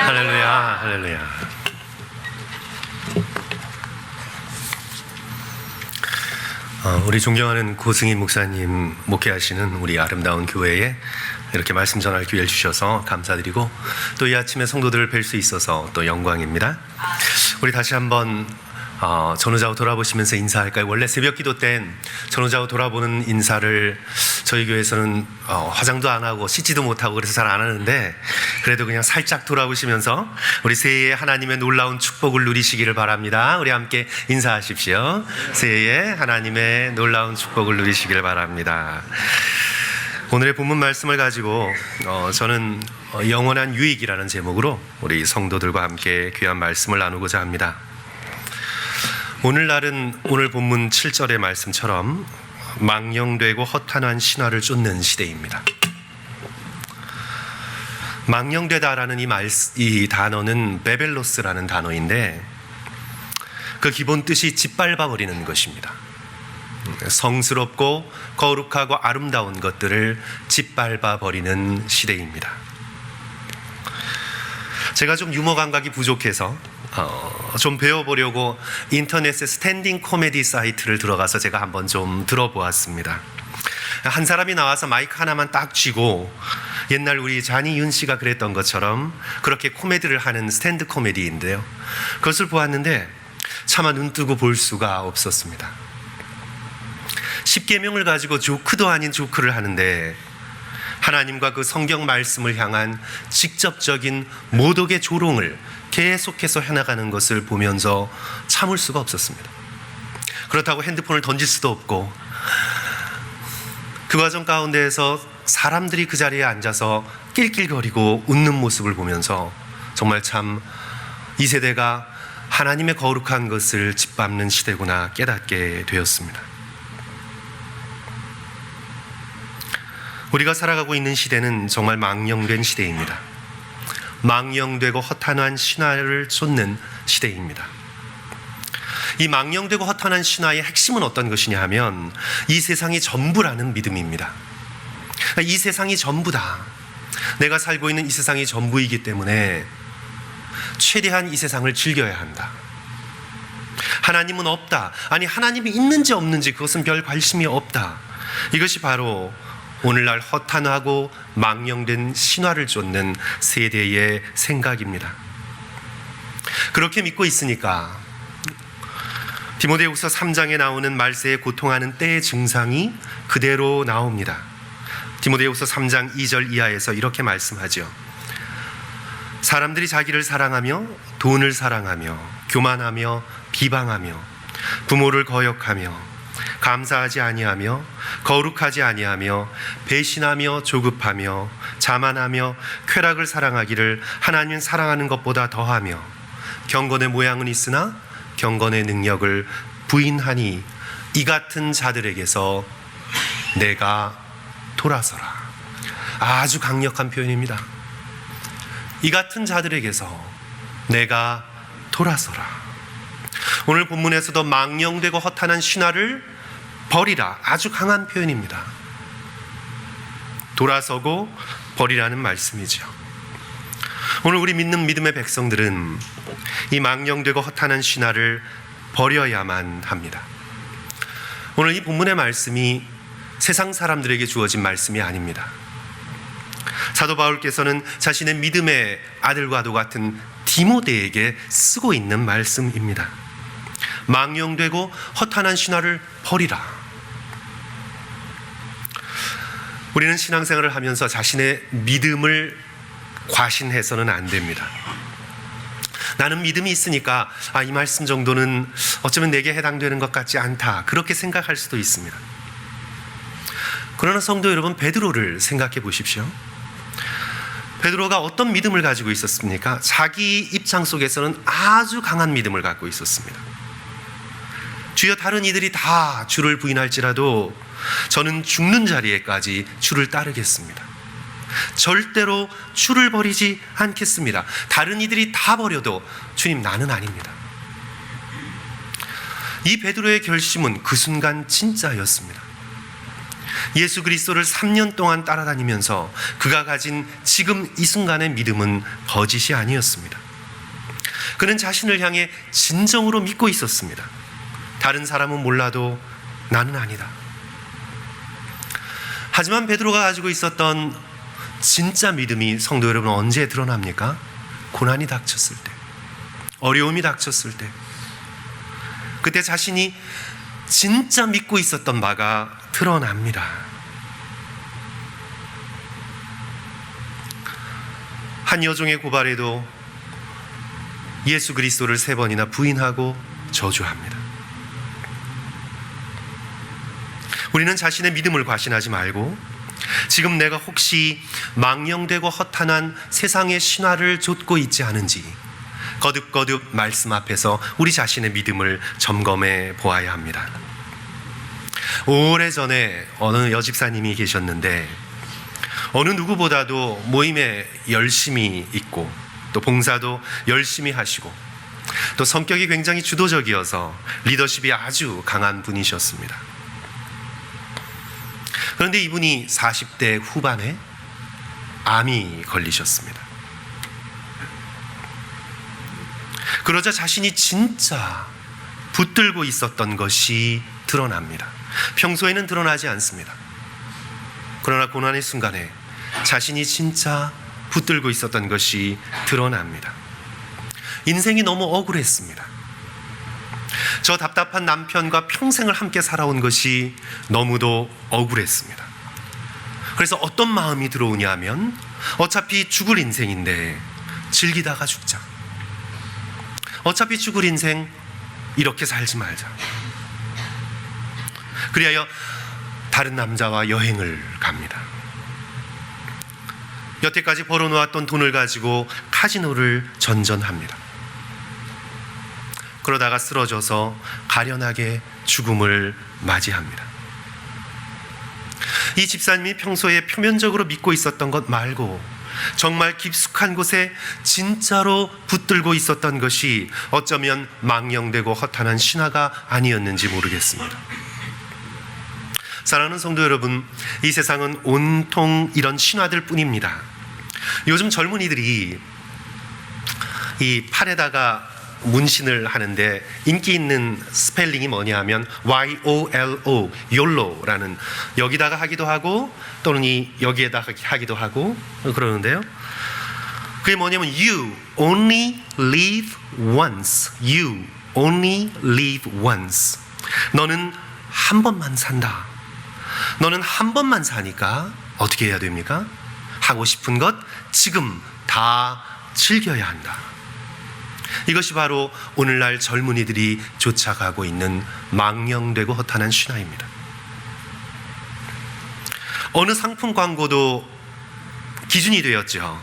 할렐루야, 할렐루야. 우리 존경하는 고승희 목사님 목회하시는 우리 아름다운 교회에 이렇게 말씀 전할 기회를 주셔서 감사드리고, 또 이 아침에 성도들을 뵐 수 있어서 또 영광입니다. 우리 다시 한번 전후좌우 돌아보시면서 인사할까요? 원래 새벽 기도 땐 전후좌우 돌아보는 인사를 저희 교회에서는 화장도 안 하고 씻지도 못하고 그래서 잘 안 하는데, 그래도 그냥 살짝 돌아보시면서 우리 새해에 하나님의 놀라운 축복을 누리시기를 바랍니다. 우리 함께 인사하십시오. 새해에 하나님의 놀라운 축복을 누리시기를 바랍니다. 오늘의 본문 말씀을 가지고 저는 영원한 유익이라는 제목으로 우리 성도들과 함께 귀한 말씀을 나누고자 합니다. 오늘날은 오늘 본문 7절의 말씀처럼 망령되고 허탄한 신화를 쫓는 시대입니다. 망령되다라는 이 단어는 베벨로스라는 단어인데, 그 기본 뜻이 짓밟아버리는 것입니다. 성스럽고 거룩하고 아름다운 것들을 짓밟아버리는 시대입니다. 제가 좀 유머 감각이 부족해서 좀 배워보려고 인터넷의 스탠딩 코미디 사이트를 들어가서 제가 한번 좀 들어보았습니다. 한 사람이 나와서 마이크 하나만 딱 쥐고 옛날 우리 잔이윤 씨가 그랬던 것처럼 그렇게 코미디를 하는 스탠드 코미디인데요, 그것을 보았는데 차마 눈 뜨고 볼 수가 없었습니다. 10계명을 가지고 조크도 아닌 조크를 하는데, 하나님과 그 성경 말씀을 향한 직접적인 모독의 조롱을 계속해서 해나가는 것을 보면서 참을 수가 없었습니다. 그렇다고 핸드폰을 던질 수도 없고, 그 과정 가운데에서 사람들이 그 자리에 앉아서 낄낄거리고 웃는 모습을 보면서 정말 참 이 세대가 하나님의 거룩한 것을 짓밟는 시대구나 깨닫게 되었습니다. 우리가 살아가고 있는 시대는 정말 망령된 시대입니다. 망령되고 허탄한 신화를 쫓는 시대입니다. 이 망령되고 허탄한 신화의 핵심은 어떤 것이냐 하면 이 세상이 전부라는 믿음입니다. 이 세상이 전부다. 내가 살고 있는 이 세상이 전부이기 때문에 최대한 이 세상을 즐겨야 한다. 하나님은 없다. 아니, 하나님이 있는지 없는지 그것은 별 관심이 없다. 이것이 바로 오늘날 허탄하고 망령된 신화를 쫓는 세대의 생각입니다. 그렇게 믿고 있으니까 디모데후서 3장에 나오는 말세에 고통하는 때의 증상이 그대로 나옵니다. 디모데후서 3장 2절 이하에서 이렇게 말씀하죠. 사람들이 자기를 사랑하며 돈을 사랑하며 교만하며 비방하며 부모를 거역하며 감사하지 아니하며 거룩하지 아니하며 배신하며 조급하며 자만하며 쾌락을 사랑하기를 하나님 사랑하는 것보다 더하며 경건의 모양은 있으나 경건의 능력을 부인하니 이 같은 자들에게서 내가 돌아서라. 아주 강력한 표현입니다. 이 같은 자들에게서 내가 돌아서라. 오늘 본문에서도 망령되고 허탄한 신화를 버리라. 아주 강한 표현입니다. 돌아서고 버리라는 말씀이죠. 오늘 우리 믿는 믿음의 백성들은 이 망령되고 허탄한 신화를 버려야만 합니다. 오늘 이 본문의 말씀이 세상 사람들에게 주어진 말씀이 아닙니다. 사도 바울께서는 자신의 믿음의 아들과도 같은 디모데에게 쓰고 있는 말씀입니다. 망령되고 허탄한 신화를 버리라. 우리는 신앙생활을 하면서 자신의 믿음을 과신해서는 안 됩니다. 나는 믿음이 있으니까 이 말씀 정도는 어쩌면 내게 해당되는 것 같지 않다, 그렇게 생각할 수도 있습니다. 그러나 성도 여러분, 베드로를 생각해 보십시오. 베드로가 어떤 믿음을 가지고 있었습니까? 자기 입장 속에서는 아주 강한 믿음을 갖고 있었습니다. 주여, 다른 이들이 다 주를 부인할지라도 저는 죽는 자리에까지 주를 따르겠습니다. 절대로 주를 버리지 않겠습니다. 다른 이들이 다 버려도 주님, 나는 아닙니다. 이 베드로의 결심은 그 순간 진짜였습니다. 예수 그리스도를 3년 동안 따라다니면서 그가 가진 지금 이 순간의 믿음은 거짓이 아니었습니다. 그는 자신을 향해 진정으로 믿고 있었습니다. 다른 사람은 몰라도 나는 아니다. 하지만 베드로가 가지고 있었던 진짜 믿음이 성도 여러분 언제 드러납니까? 고난이 닥쳤을 때, 어려움이 닥쳤을 때, 그때 자신이 진짜 믿고 있었던 바가 드러납니다. 한 여종의 고발에도 예수 그리스도를 3번이나 부인하고 저주합니다. 우리는 자신의 믿음을 과신하지 말고 지금 내가 혹시 망령되고 허탄한 세상의 신화를 좇고 있지 않은지 거듭거듭 말씀 앞에서 우리 자신의 믿음을 점검해 보아야 합니다. 오래전에 어느 여집사님이 계셨는데 어느 누구보다도 모임에 열심히 있고 또 봉사도 열심히 하시고 또 성격이 굉장히 주도적이어서 리더십이 아주 강한 분이셨습니다. 그런데 이분이 40대 후반에 암이 걸리셨습니다. 그러자 자신이 진짜 붙들고 있었던 것이 드러납니다. 평소에는 드러나지 않습니다. 그러나 고난의 순간에 자신이 진짜 붙들고 있었던 것이 드러납니다. 인생이 너무 억울했습니다. 저 답답한 남편과 평생을 함께 살아온 것이 너무도 억울했습니다. 그래서 어떤 마음이 들어오냐 하면 어차피 죽을 인생인데 즐기다가 죽자. 어차피 죽을 인생 이렇게 살지 말자. 그리하여 다른 남자와 여행을 갑니다. 여태까지 벌어놓았던 돈을 가지고 카지노를 전전합니다. 그러다가 쓰러져서 가련하게 죽음을 맞이합니다. 이 집사님이 평소에 표면적으로 믿고 있었던 것 말고 정말 깊숙한 곳에 진짜로 붙들고 있었던 것이 어쩌면 망령되고 허탄한 신화가 아니었는지 모르겠습니다. 사랑하는 성도 여러분, 이 세상은 온통 이런 신화들 뿐입니다. 요즘 젊은이들이 이 팔에다가 문신을 하는데 인기 있는 스펠링이 뭐냐 하면 YOLO, YOLO라는, 여기다가 하기도 하고 또는 여기에다가 하기도 하고 그러는데요. 그게 뭐냐면 You only live once. You only live once. 너는 한 번만 산다. 너는 한 번만 사니까 어떻게 해야 됩니까? 하고 싶은 것 지금 다 즐겨야 한다. 이것이 바로 오늘날 젊은이들이 쫓아가고 있는 망령되고 허탄한 신화입니다. 어느 상품 광고도 기준이 되었죠.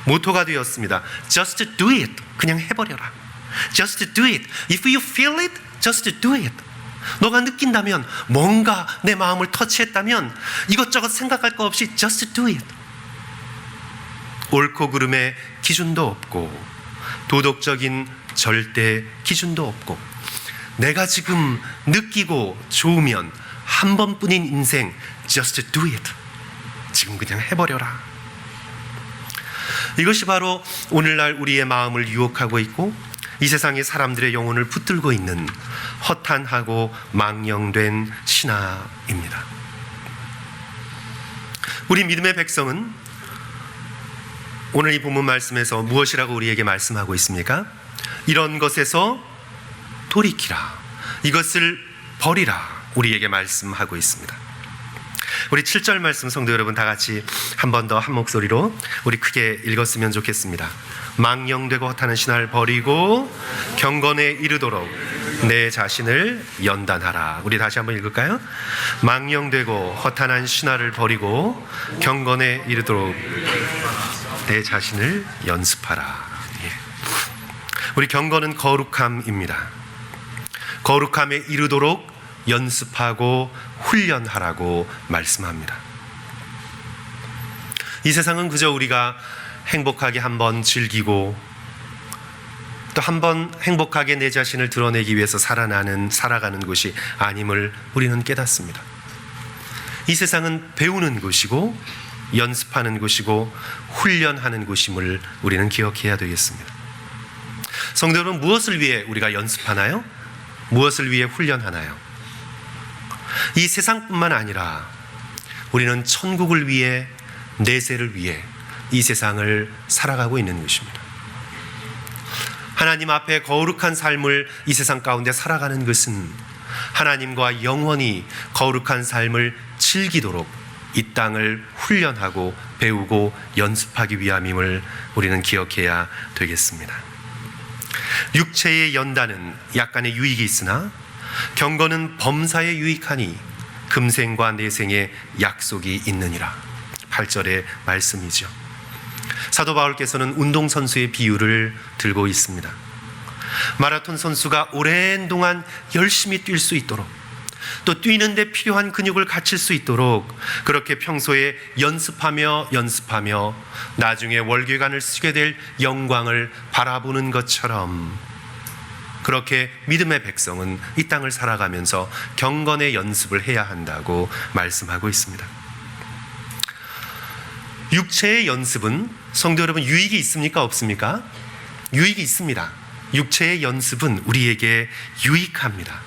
모토가 되었습니다. Just do it. 그냥 해버려라. Just do it. If you feel it, just do it. 너가 느낀다면, 뭔가 내 마음을 터치했다면 이것저것 생각할 거 없이 just do it. 옳고 그름의 기준도 없고 도덕적인 절대 기준도 없고 내가 지금 느끼고 좋으면 한 번뿐인 인생 just do it. 지금 그냥 해버려라. 이것이 바로 오늘날 우리의 마음을 유혹하고 있고 이 세상의 사람들의 영혼을 붙들고 있는 허탄하고 망령된 신화입니다. 우리 믿음의 백성은 오늘 이 본문 말씀에서 무엇이라고 우리에게 말씀하고 있습니까? 이런 것에서 돌이키라. 이것을 버리라. 우리에게 말씀하고 있습니다. 우리 7절 말씀 성도 여러분 다 같이 한 번 더 한 목소리로 우리 크게 읽었으면 좋겠습니다. 망령되고 허탄한 신화를 버리고 경건에 이르도록 내 자신을 연단하라. 우리 다시 한번 읽을까요? 망령되고 허탄한 신화를 버리고 경건에 이르도록 내 자신을 연습하라. 예. 우리 경건은 거룩함입니다. 거룩함에 이르도록 연습하고 훈련하라고 말씀합니다. 이 세상은 그저 우리가 행복하게 한번 즐기고 또 한번 행복하게 내 자신을 드러내기 위해서 살아가는 곳이 아님을 우리는 깨닫습니다. 이 세상은 배우는 곳이고 연습하는 곳이고 훈련하는 곳임을 우리는 기억해야 되겠습니다. 성도 여러분, 무엇을 위해 우리가 연습하나요? 무엇을 위해 훈련하나요? 이 세상뿐만 아니라 우리는 천국을 위해, 내세를 위해 이 세상을 살아가고 있는 것입니다. 하나님 앞에 거룩한 삶을 이 세상 가운데 살아가는 것은 하나님과 영원히 거룩한 삶을 즐기도록 이 땅을 훈련하고 배우고 연습하기 위함임을 우리는 기억해야 되겠습니다. 육체의 연단은 약간의 유익이 있으나 경건은 범사에 유익하니 금생과 내생의 약속이 있느니라. 8절의 말씀이죠. 사도 바울께서는 운동선수의 비유를 들고 있습니다. 마라톤 선수가 오랜 동안 열심히 뛸 수 있도록, 또 뛰는데 필요한 근육을 갖출 수 있도록 그렇게 평소에 연습하며 나중에 월계관을 쓰게 될 영광을 바라보는 것처럼, 그렇게 믿음의 백성은 이 땅을 살아가면서 경건의 연습을 해야 한다고 말씀하고 있습니다. 육체의 연습은 성도 여러분 유익이 있습니까? 없습니까? 유익이 있습니다. 육체의 연습은 우리에게 유익합니다.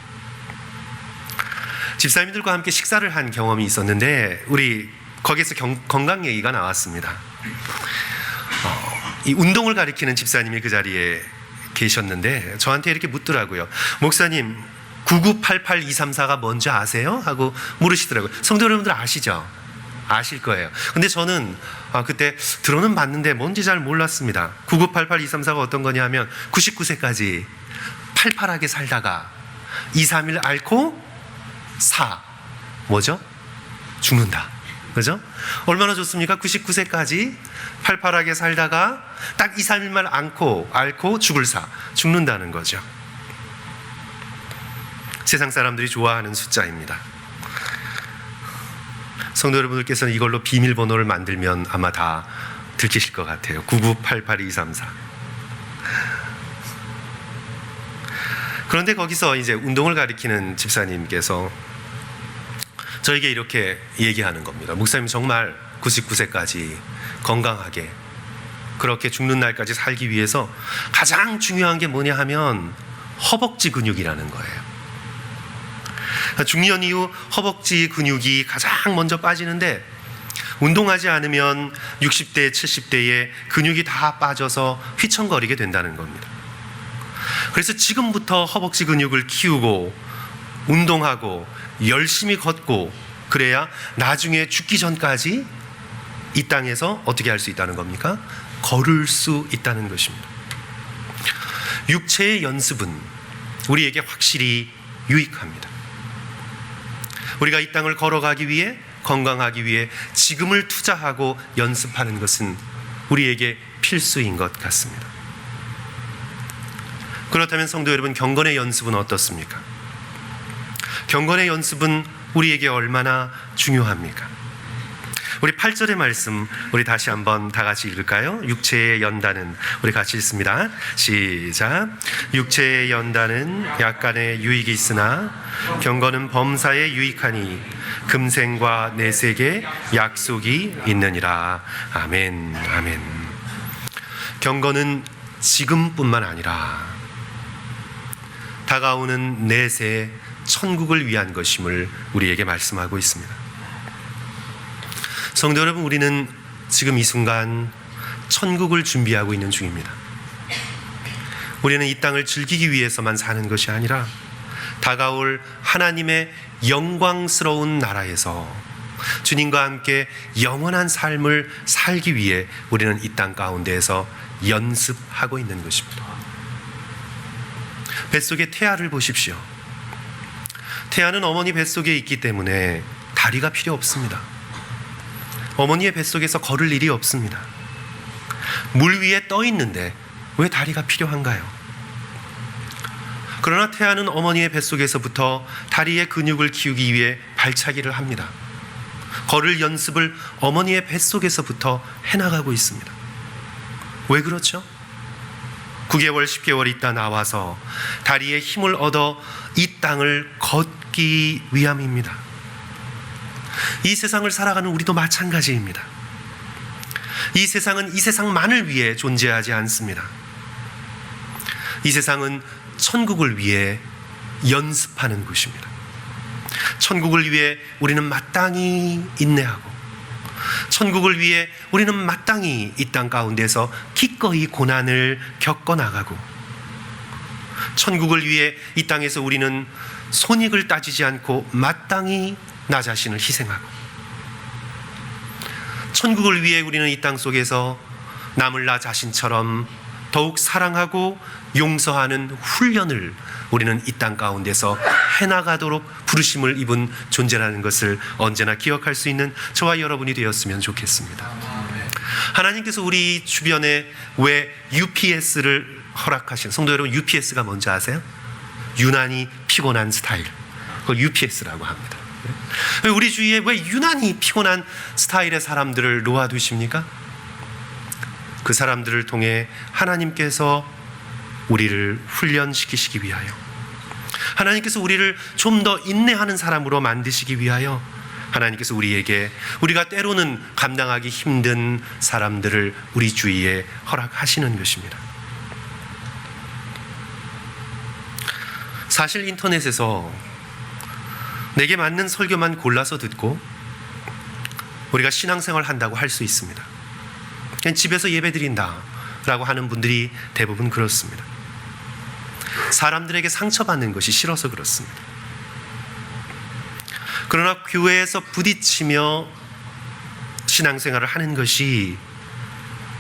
집사님들과 함께 식사를 한 경험이 있었는데 우리 거기에서 건강 얘기가 나왔습니다. 이 운동을 가리키는 집사님이 그 자리에 계셨는데 저한테 이렇게 묻더라고요. 목사님, 9988234가 뭔지 아세요? 하고 물으시더라고요. 성도 여러분들 아시죠? 아실 거예요. 근데 저는 그때 들어는 봤는데 뭔지 잘 몰랐습니다. 9988234가 어떤 거냐면 99세까지 팔팔하게 살다가 2, 3일 앓고 뭐죠? 죽는다. 그죠? 얼마나 좋습니까? 99세까지 팔팔하게 살다가 딱 2, 3일만 앓고 죽는다는 거죠. 세상 사람들이 좋아하는 숫자입니다. 성도 여러분들께서는 이걸로 비밀번호를 만들면 아마 다 들키실 것 같아요. 9988234. 그런데 거기서 이제 운동을 가리키는 집사님께서 저에게 이렇게 얘기하는 겁니다. 목사님, 정말 99세까지 건강하게 그렇게 죽는 날까지 살기 위해서 가장 중요한 게 뭐냐 하면 허벅지 근육이라는 거예요. 중년 이후 허벅지 근육이 가장 먼저 빠지는데 운동하지 않으면 60대, 70대에 근육이 다 빠져서 휘청거리게 된다는 겁니다. 그래서 지금부터 허벅지 근육을 키우고 운동하고 열심히 걷고 그래야 나중에 죽기 전까지 이 땅에서 어떻게 할 수 있다는 겁니까? 걸을 수 있다는 것입니다. 육체의 연습은 우리에게 확실히 유익합니다. 우리가 이 땅을 걸어가기 위해, 건강하기 위해 지금을 투자하고 연습하는 것은 우리에게 필수인 것 같습니다. 그렇다면 성도 여러분, 경건의 연습은 어떻습니까? 경건의 연습은 우리에게 얼마나 중요합니까? 우리 8절의 말씀 우리 다시 한번 다 같이 읽을까요? 육체의 연단은, 우리 같이 읽습니다. 시작. 육체의 연단은 약간의 유익이 있으나 경건은 범사에 유익하니 금생과 내세의 약속이 있느니라. 아멘, 아멘. 경건은 지금뿐만 아니라 다가오는 내세 천국을 위한 것임을 우리에게 말씀하고 있습니다. 성도 여러분, 우리는 지금 이 순간 천국을 준비하고 있는 중입니다. 우리는 이 땅을 즐기기 위해서만 사는 것이 아니라 다가올 하나님의 영광스러운 나라에서 주님과 함께 영원한 삶을 살기 위해 우리는 이 땅 가운데에서 연습하고 있는 것입니다. 뱃속의 태아를 보십시오. 태아는 어머니 뱃속에 있기 때문에 다리가 필요 없습니다. 어머니의 뱃속에서 걸을 일이 없습니다. 물 위에 떠 있는데 왜 다리가 필요한가요? 그러나 태아는 어머니의 뱃속에서부터 다리의 근육을 키우기 위해 발차기를 합니다. 걸을 연습을 어머니의 뱃속에서부터 해나가고 있습니다. 왜 그렇죠? 9개월, 10개월 있다 나와서 다리에 힘을 얻어 이 땅을 걷기 위함입니다. 이 세상을 살아가는 우리도 마찬가지입니다. 이 세상은 이 세상만을 위해 존재하지 않습니다. 이 세상은 천국을 위해 연습하는 곳입니다. 천국을 위해 우리는 마땅히 인내하고, 천국을 위해 우리는 마땅히 이 땅 가운데서 기꺼이 고난을 겪어나가고, 천국을 위해 이 땅에서 우리는 손익을 따지지 않고 마땅히 나 자신을 희생하고, 천국을 위해 우리는 이 땅 속에서 남을 나 자신처럼 더욱 사랑하고 용서하는 훈련을 우리는 이 땅 가운데서 해나가도록 부르심을 입은 존재라는 것을 언제나 기억할 수 있는 저와 여러분이 되었으면 좋겠습니다. 하나님께서 우리 주변에 왜 UPS를 허락하신, 성도 여러분, UPS가 뭔지 아세요? 유난히 피곤한 스타일, 그걸 UPS라고 합니다. 우리 주위에 왜 유난히 피곤한 스타일의 사람들을 놓아두십니까? 그 사람들을 통해 하나님께서 우리를 훈련시키시기 위하여, 하나님께서 우리를 좀 더 인내하는 사람으로 만드시기 위하여, 하나님께서 우리에게 우리가 때로는 감당하기 힘든 사람들을 우리 주위에 허락하시는 것입니다. 사실 인터넷에서 내게 맞는 설교만 골라서 듣고 우리가 신앙생활을 한다고 할 수 있습니다. 그냥 집에서 예배드린다 라고 하는 분들이 대부분 그렇습니다. 사람들에게 상처받는 것이 싫어서 그렇습니다. 그러나 교회에서 부딪히며 신앙생활을 하는 것이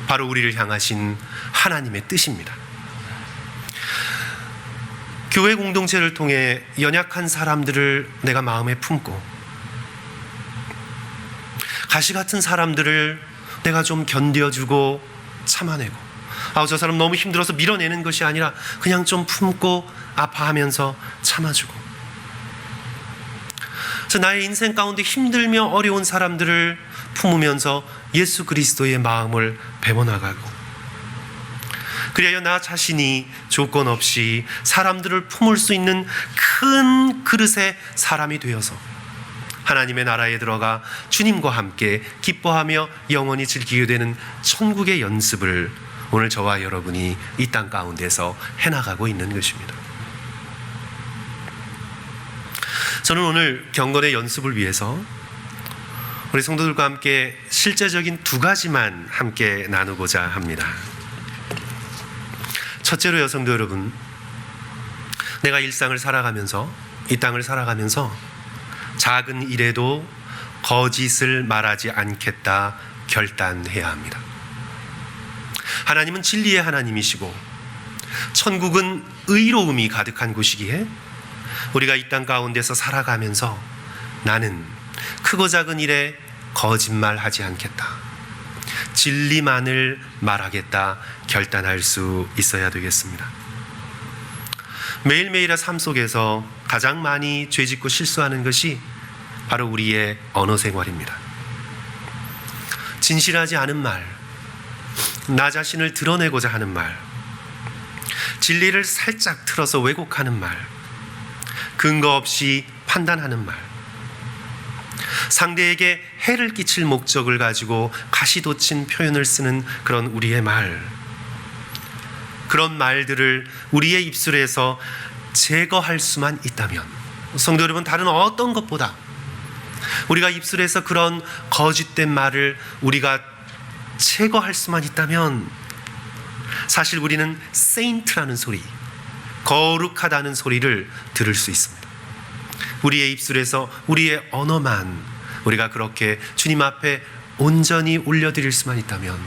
바로 우리를 향하신 하나님의 뜻입니다. 교회 공동체를 통해 연약한 사람들을 내가 마음에 품고, 가시 같은 사람들을 내가 좀 견뎌주고 참아내고, 저 사람 너무 힘들어서 밀어내는 것이 아니라 그냥 좀 품고 아파하면서 참아주고, 그래서 나의 인생 가운데 힘들며 어려운 사람들을 품으면서 예수 그리스도의 마음을 배워나가고, 그래야 나 자신이 조건 없이 사람들을 품을 수 있는 큰 그릇의 사람이 되어서 하나님의 나라에 들어가 주님과 함께 기뻐하며 영원히 즐기게 되는 천국의 연습을 오늘 저와 여러분이 이 땅 가운데서 해나가고 있는 것입니다. 저는 오늘 경건의 연습을 위해서 우리 성도들과 함께 실제적인 두 가지만 함께 나누고자 합니다. 첫째로요, 성도 여러분, 내가 일상을 살아가면서, 이 땅을 살아가면서 작은 일에도 거짓을 말하지 않겠다 결단해야 합니다. 하나님은 진리의 하나님이시고 천국은 의로움이 가득한 곳이기에 우리가 이 땅 가운데서 살아가면서 나는 크고 작은 일에 거짓말하지 않겠다, 진리만을 말하겠다 결단할 수 있어야 되겠습니다. 매일매일의 삶 속에서 가장 많이 죄짓고 실수하는 것이 바로 우리의 언어 생활입니다. 진실하지 않은 말, 나 자신을 드러내고자 하는 말, 진리를 살짝 틀어서 왜곡하는 말, 근거 없이 판단하는 말, 상대에게 해를 끼칠 목적을 가지고 가시돋친 표현을 쓰는 그런 우리의 말, 그런 말들을 우리의 입술에서 제거할 수만 있다면, 성도 여러분, 다른 어떤 것보다 우리가 입술에서 그런 거짓된 말을 우리가 제거할 수만 있다면 사실 우리는 세인트라는 소리, 거룩하다는 소리를 들을 수 있습니다. 우리의 입술에서 우리의 언어만 우리가 그렇게 주님 앞에 온전히 올려드릴 수만 있다면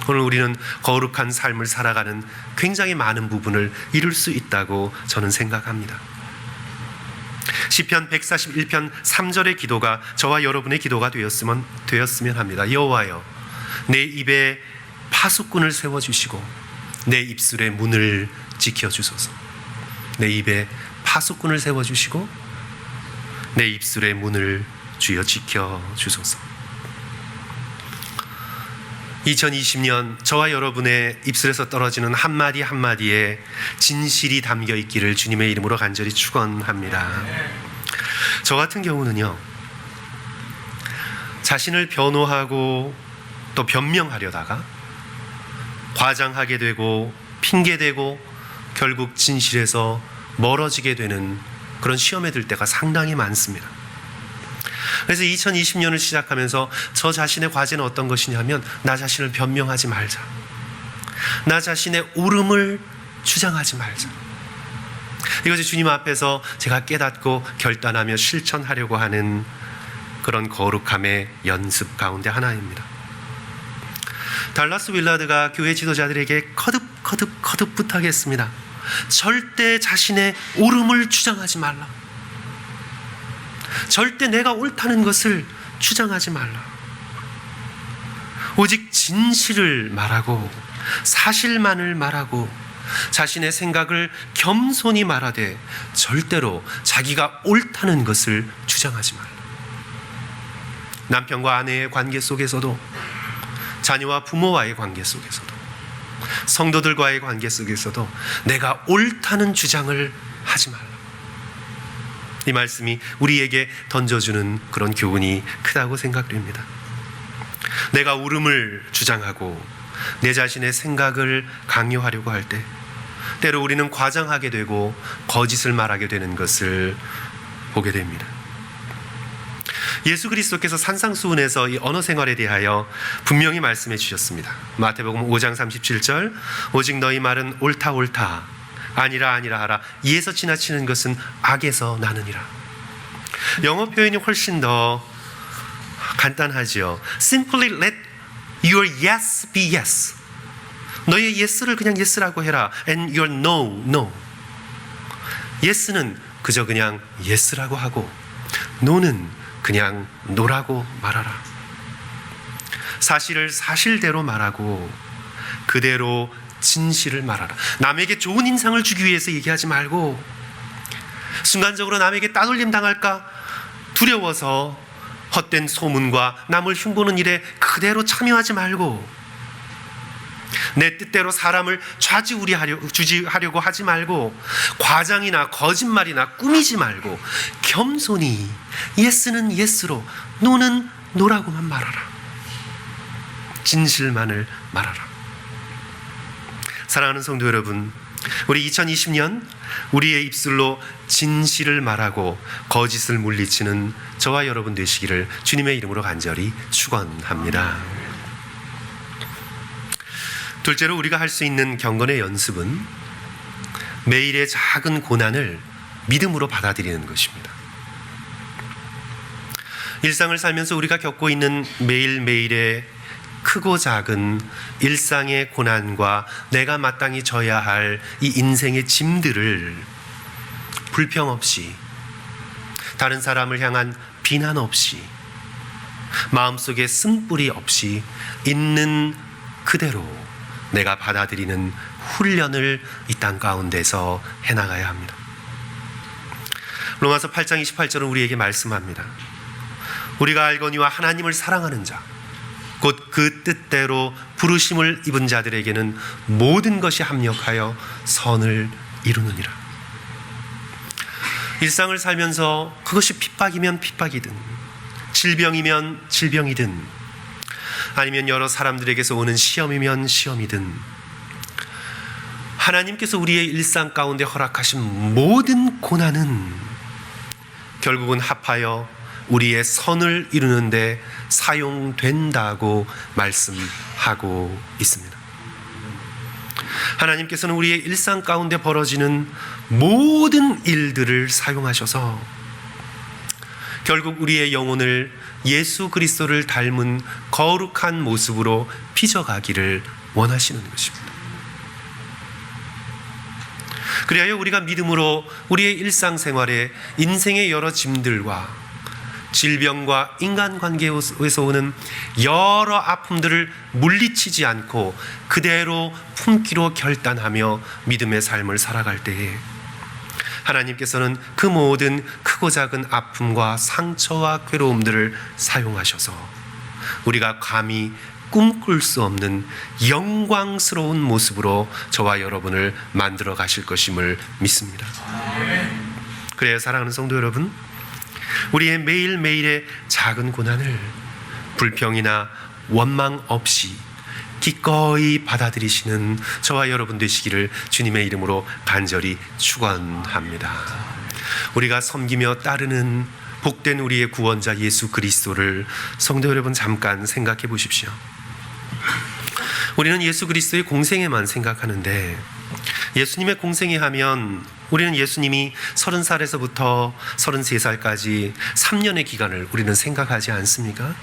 오늘 우리는 거룩한 삶을 살아가는 굉장히 많은 부분을 이룰 수 있다고 저는 생각합니다. 시편 141편 3절의 기도가 저와 여러분의 기도가 되었으면 합니다. 여호와여, 내 입에 파수꾼을 세워주시고 내 입술의 문을 지켜주소서. 내 입에 파수꾼을 세워주시고 내 입술의 문을 주여 지켜주소서. 2020년 저와 여러분의 입술에서 떨어지는 한마디 한마디에 진실이 담겨 있기를 주님의 이름으로 간절히 축원합니다. 저 같은 경우는요, 자신을 변호하고 또 변명하려다가 과장하게 되고 핑계대고 결국 진실에서 멀어지게 되는 그런 시험에 들 때가 상당히 많습니다. 그래서 2020년을 시작하면서 저 자신의 과제는 어떤 것이냐면 나 자신을 변명하지 말자. 나 자신의 옳음을 주장하지 말자. 이것이 주님 앞에서 제가 깨닫고 결단하며 실천하려고 하는 그런 거룩함의 연습 가운데 하나입니다. 달라스 윌라드가 교회 지도자들에게 거듭 부탁했습니다. 절대 자신의 옳음을 주장하지 말라. 절대 내가 옳다는 것을 주장하지 말라. 오직 진실을 말하고 사실만을 말하고 자신의 생각을 겸손히 말하되 절대로 자기가 옳다는 것을 주장하지 말라. 남편과 아내의 관계 속에서도, 자녀와 부모와의 관계 속에서도, 성도들과의 관계 속에서도 내가 옳다는 주장을 하지 말라. 이 말씀이 우리에게 던져주는 그런 교훈이 크다고 생각됩니다. 내가 옳음을 주장하고 내 자신의 생각을 강요하려고 할 때 때로 우리는 과장하게 되고 거짓을 말하게 되는 것을 보게 됩니다. 예수 그리스도께서 산상수훈에서 이 언어 생활에 대하여 분명히 말씀해 주셨습니다. 마태복음 5장 37절, 오직 너희 말은 옳다 옳다 아니라 아니라 하라. 이에서 지나치는 것은 악에서 나느니라. 영어 표현이 훨씬 더 간단하지요. Simply let your yes be yes. 너의 yes를 그냥 yes라고 해라. And your no, no. yes는 그저 그냥 yes라고 하고 no는 그냥 no라고 말하라. 사실을 사실대로 말하고 그대로 진실을 말하라. 남에게 좋은 인상을 주기 위해서 얘기하지 말고 순간적으로 남에게 따돌림 당할까 두려워서 헛된 소문과 남을 흉보는 일에 그대로 참여하지 말고 내 뜻대로 사람을 주지하려고 하지 말고 과장이나 거짓말이나 꾸미지 말고 겸손히 예스는 예스로 노는 노라고만 말하라. 진실만을 말하라. 사랑하는 성도 여러분, 우리 2020년 우리의 입술로 진실을 말하고 거짓을 물리치는 저와 여러분 되시기를 주님의 이름으로 간절히 축원합니다. 둘째로 우리가 할 수 있는 경건의 연습은 매일의 작은 고난을 믿음으로 받아들이는 것입니다. 일상을 살면서 우리가 겪고 있는 매일매일의 크고 작은 일상의 고난과 내가 마땅히 져야 할 이 인생의 짐들을 불평 없이, 다른 사람을 향한 비난 없이, 마음속에 쓴뿌리 없이 있는 그대로 내가 받아들이는 훈련을 이 땅 가운데서 해나가야 합니다. 로마서 8장 28절은 우리에게 말씀합니다. 우리가 알거니와 하나님을 사랑하는 자 곧 그 뜻대로 부르심을 입은 자들에게는 모든 것이 합력하여 선을 이루느니라. 일상을 살면서 그것이 핍박이면 핍박이든 질병이면 질병이든 아니면 여러 사람들에게서 오는 시험이면 시험이든 하나님께서 우리의 일상 가운데 허락하신 모든 고난은 결국은 합하여 우리의 선을 이루는 데 사용된다고 말씀하고 있습니다. 하나님께서는 우리의 일상 가운데 벌어지는 모든 일들을 사용하셔서 결국 우리의 영혼을 예수 그리스도를 닮은 거룩한 모습으로 빚어가기를 원하시는 것입니다. 그리하여 우리가 믿음으로 우리의 일상생활에 인생의 여러 짐들과 질병과 인간관계에서 오는 여러 아픔들을 물리치지 않고 그대로 품기로 결단하며 믿음의 삶을 살아갈 때에 하나님께서는 그 모든 크고 작은 아픔과 상처와 괴로움들을 사용하셔서 우리가 감히 꿈꿀 수 없는 영광스러운 모습으로 저와 여러분을 만들어 가실 것임을 믿습니다. 그래야 사랑하는 성도 여러분, 우리의 매일매일의 작은 고난을 불평이나 원망 없이 기꺼이 받아들이시는 저와 여러분 되시기를 주님의 이름으로 간절히 축원합니다. 우리가 섬기며 따르는 복된 우리의 구원자 예수 그리스도를 성도 여러분 잠깐 생각해 보십시오. 우리는 예수 그리스도의 공생애만 생각하는데, 예수님의 공생애 하면 우리는 예수님이 30살에서부터 33살까지 3년의 기간을 우리는 생각하지 않습니까?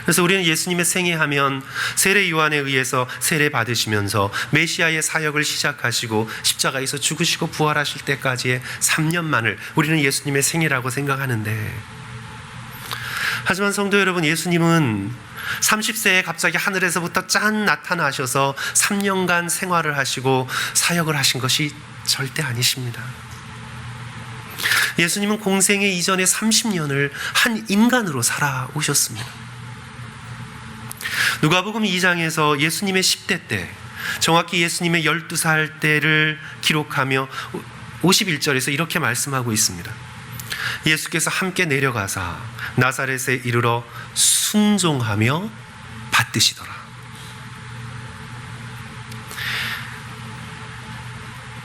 그래서 우리는 예수님의 생애하면 세례 요한에 의해서 세례 받으시면서 메시아의 사역을 시작하시고 십자가에서 죽으시고 부활하실 때까지의 3년만을 우리는 예수님의 생애라고 생각하는데, 하지만 성도 여러분, 예수님은 30세에 갑자기 하늘에서부터 짠 나타나셔서 3년간 생활을 하시고 사역을 하신 것이 절대 아니십니다. 예수님은 공생애 이전에 30년을 한 인간으로 살아오셨습니다. 누가복음 2장에서 예수님의 10대 때, 정확히 예수님의 12살 때를 기록하며 51절에서 이렇게 말씀하고 있습니다. 예수께서 함께 내려가사 나사렛에 이르러 순종하며 받드시더라.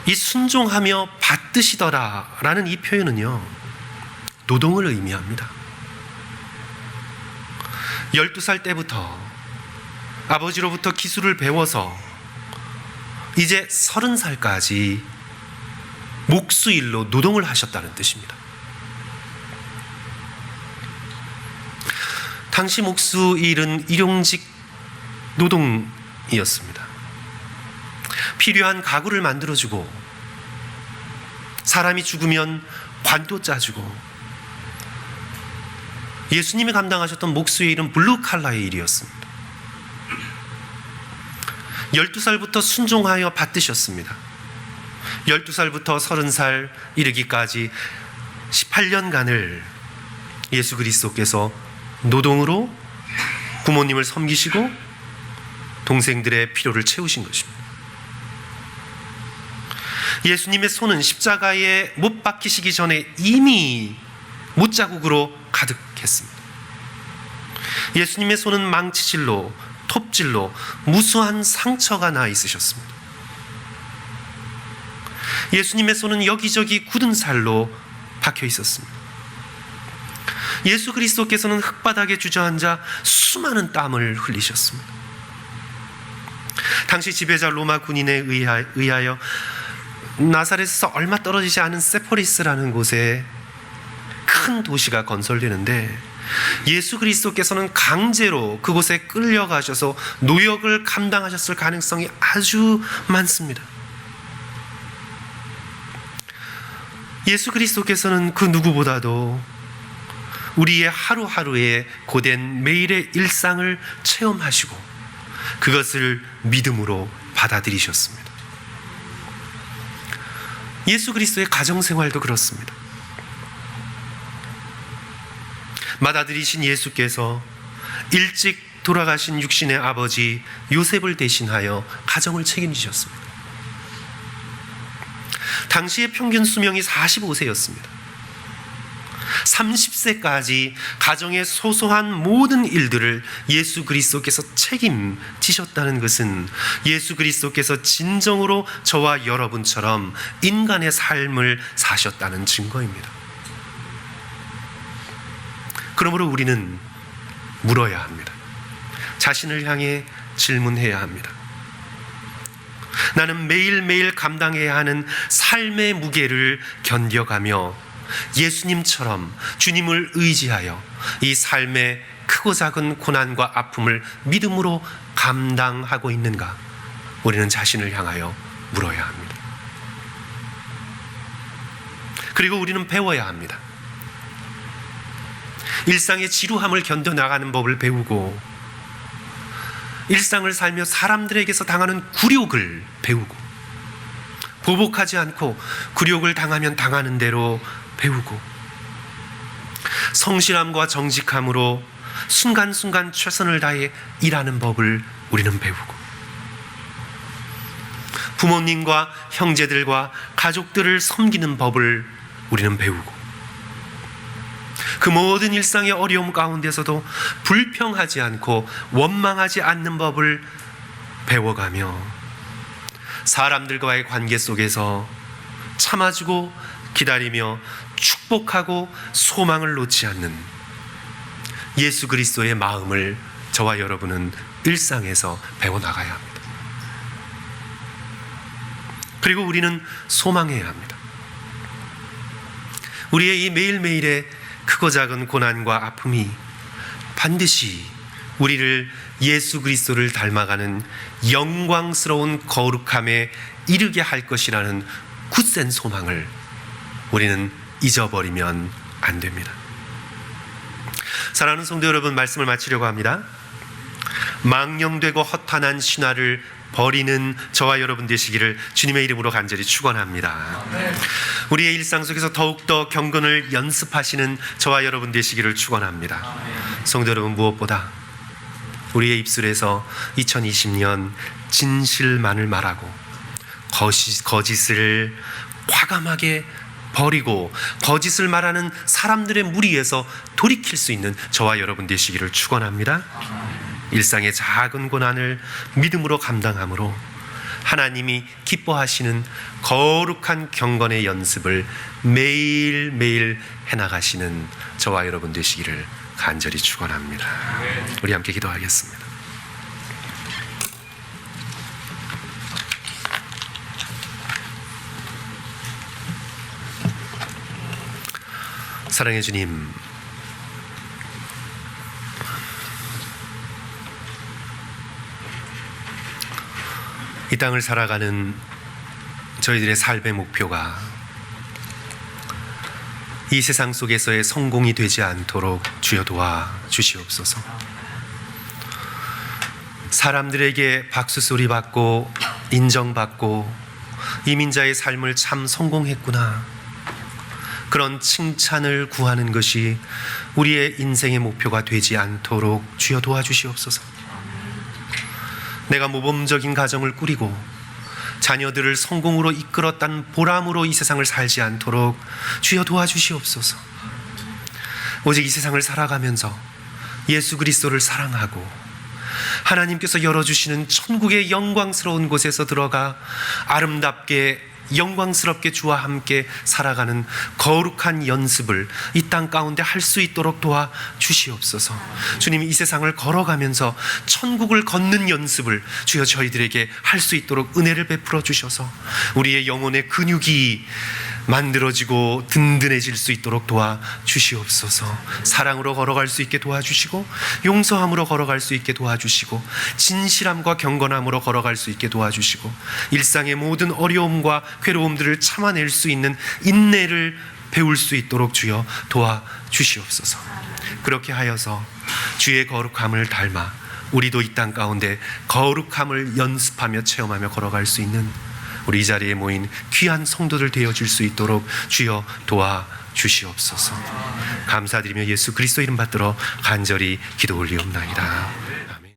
이 순종하며 받드시더라 라는 이 표현은요, 노동을 의미합니다. 12살 때부터 아버지로부터 기술을 배워서 이제 30살까지 목수일로 노동을 하셨다는 뜻입니다. 당시 목수일은 일용직 노동이었습니다. 필요한 가구를 만들어주고, 사람이 죽으면 관도 짜주고, 예수님이 감당하셨던 목수의 일은 블루칼라의 일이었습니다. 12살부터 순종하여 받드셨습니다. 12살부터 30살 이르기까지 18년간을 예수 그리스도께서 노동으로 부모님을 섬기시고 동생들의 필요를 채우신 것입니다. 예수님의 손은 십자가에 못 박히시기 전에 이미 못자국으로 가득했습니다. 예수님의 손은 망치질로, 톱질로 무수한 상처가 나 있으셨습니다. 예수님의 손은 여기저기 굳은 살로 박혀 있었습니다. 예수 그리스도께서는 흙바닥에 주저앉아 수많은 땀을 흘리셨습니다. 당시 지배자 로마 군인에 의하여 나사렛에서 얼마 떨어지지 않은 세포리스라는 곳에 큰 도시가 건설되는데, 예수 그리스도께서는 강제로 그곳에 끌려가셔서 노역을 감당하셨을 가능성이 아주 많습니다. 예수 그리스도께서는 그 누구보다도 우리의 하루하루의 고된 매일의 일상을 체험하시고 그것을 믿음으로 받아들이셨습니다. 예수 그리스도의 가정생활도 그렇습니다. 맏아들이신 예수께서 일찍 돌아가신 육신의 아버지 요셉을 대신하여 가정을 책임지셨습니다. 당시의 평균 수명이 45세였습니다. 30세까지 가정의 소소한 모든 일들을 예수 그리스도께서 책임지셨다는 것은 예수 그리스도께서 진정으로 저와 여러분처럼 인간의 삶을 사셨다는 증거입니다. 그러므로 우리는 물어야 합니다. 자신을 향해 질문해야 합니다. 나는 매일매일 감당해야 하는 삶의 무게를 견뎌가며 예수님처럼 주님을 의지하여 이 삶의 크고 작은 고난과 아픔을 믿음으로 감당하고 있는가? 우리는 자신을 향하여 물어야 합니다. 그리고 우리는 배워야 합니다. 일상의 지루함을 견뎌나가는 법을 배우고, 일상을 살며 사람들에게서 당하는 굴욕을 배우고, 보복하지 않고 굴욕을 당하면 당하는 대로 배우고, 성실함과 정직함으로 순간순간 최선을 다해 일하는 법을 우리는 배우고, 부모님과 형제들과 가족들을 섬기는 법을 우리는 배우고, 그 모든 일상의 어려움 가운데서도 불평하지 않고 원망하지 않는 법을 배워가며 사람들과의 관계 속에서 참아주고 기다리며 축복하고 소망을 놓지 않는 예수 그리스도의 마음을 저와 여러분은 일상에서 배워나가야 합니다. 그리고 우리는 소망해야 합니다. 우리의 이 매일매일의 크고 작은 고난과 아픔이 반드시 우리를 예수 그리스도를 닮아가는 영광스러운 거룩함에 이르게 할 것이라는 굳센 소망을 우리는 잊어버리면 안 됩니다. 사랑하는 성도 여러분, 말씀을 마치려고 합니다. 망령되고 허탄한 신화를 버리는 저와 여러분 되시기를 주님의 이름으로 간절히 축원합니다. 우리의 일상 속에서 더욱더 경건을 연습하시는 저와 여러분 되시기를 축원합니다. 성도 여러분, 무엇보다 우리의 입술에서 2020년 진실만을 말하고 거짓을 과감하게 버리고 거짓을 말하는 사람들의 무리에서 돌이킬 수 있는 저와 여러분 되시기를 축원합니다. 일상의 작은 고난을 믿음으로 감당함으로 하나님이 기뻐하시는 거룩한 경건의 연습을 매일매일 해나가시는 저와 여러분 되시기를 간절히 축원합니다. 우리 함께 기도하겠습니다. 사랑의 주님, 이 땅을 살아가는 저희들의 삶의 목표가 이 세상 속에서의 성공이 되지 않도록 주여 도와 주시옵소서. 사람들에게 박수 소리 받고 인정받고 이민자의 삶을 참 성공했구나, 그런 칭찬을 구하는 것이 우리의 인생의 목표가 되지 않도록 주여 도와주시옵소서. 내가 모범적인 가정을 꾸리고 자녀들을 성공으로 이끌었다는 보람으로 이 세상을 살지 않도록 주여 도와주시옵소서. 오직 이 세상을 살아가면서 예수 그리스도를 사랑하고 하나님께서 열어주시는 천국의 영광스러운 곳에서 들어가 아름답게 영광스럽게 주와 함께 살아가는 거룩한 연습을 이 땅 가운데 할 수 있도록 도와 주시옵소서. 주님, 이 세상을 걸어가면서 천국을 걷는 연습을 주여 저희들에게 할 수 있도록 은혜를 베풀어 주셔서 우리의 영혼의 근육이 만들어지고 든든해질 수 있도록 도와 주시옵소서. 사랑으로 걸어갈 수 있게 도와주시고 용서함으로 걸어갈 수 있게 도와주시고 진실함과 경건함으로 걸어갈 수 있게 도와주시고 일상의 모든 어려움과 괴로움들을 참아낼 수 있는 인내를 배울 수 있도록 주여 도와주시옵소서. 그렇게 하여서 주의 거룩함을 닮아 우리도 이 땅 가운데 거룩함을 연습하며 체험하며 걸어갈 수 있는 우리 이 자리에 모인 귀한 성도들 되어질 수 있도록 주여 도와주시옵소서. 감사드리며 예수 그리스도 이름 받들어 간절히 기도 올리옵나이다.